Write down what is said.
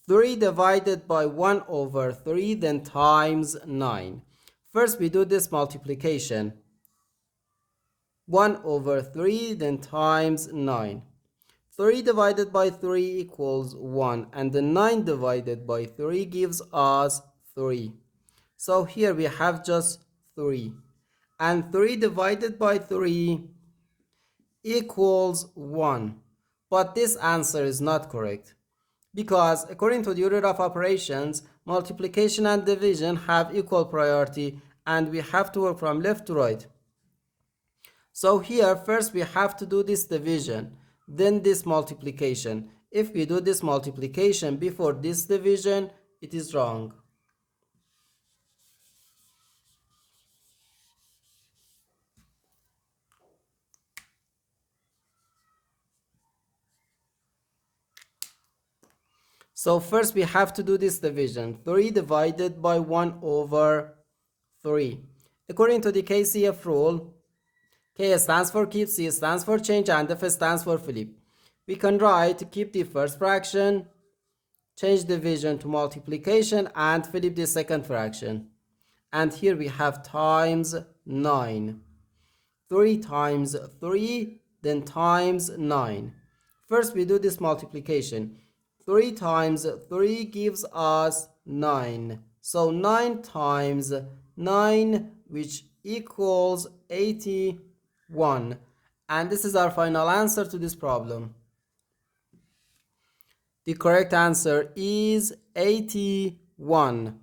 3 divided by 1 over 3, then times 9. First we do this multiplication. 1 over 3, then times 9. 3 divided by 3 equals 1, and the 9 divided by 3 gives us 3. So here we have just 3. And 3 divided by 3 equals 1. But this answer is not correct, because according to the order of operations, multiplication and division have equal priority, and we have to work from left to right. So here first we have to do this division, then this multiplication. If we do this multiplication before this division, it is wrong. So first we have to do this division. 3 divided by 1 over 3. According to the KCF rule, K stands for keep, C stands for change, and F stands for flip. We can write keep the first fraction, change division to multiplication, and flip the second fraction. And here we have times 9. 3 times 3, then times 9. First we do this multiplication. 3 times 3 gives us 9. So 9 times 9, which equals 81. And this is our final answer to this problem. The correct answer is 81.